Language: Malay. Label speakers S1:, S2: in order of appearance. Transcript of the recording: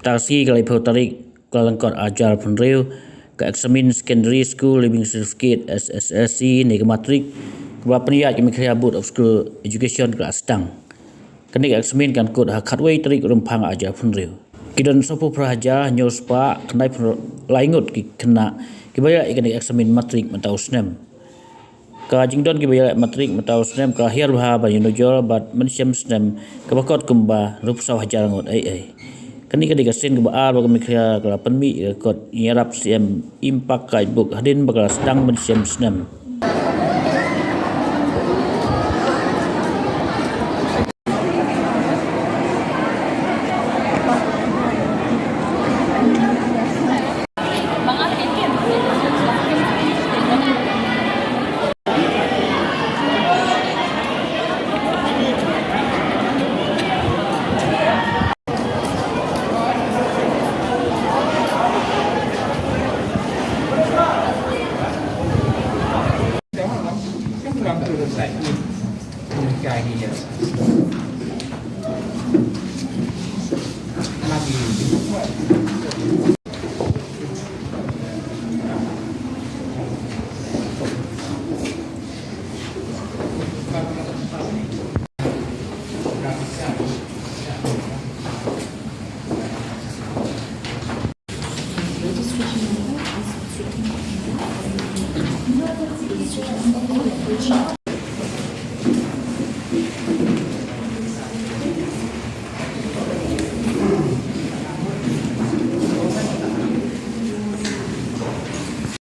S1: Tasi kalai tarik kalangkot ajar penreu ke eksamen secondary school living certificate SSSC ni ke Matrik ke peniat ke Board of School Education ke Astang. Kini eksamen kan kod hakatway tarik rumpang ajar penreu. Kidan sopo prahaja nyos pa kenai laingut ki kena kibaya ikan eksamen Matrik mentau Snem. Kajingdon kibaya Matrik mentau Snem ke Hiar bahaba Ianujor bat Mynshem Snem ke bakot kumba rup saw Hajar Ngut ai. Kini kasin ke baar bagi mikir ke penmi kot nyarap Snem impak kai buk hadin bakal sedang Mynshem Snem.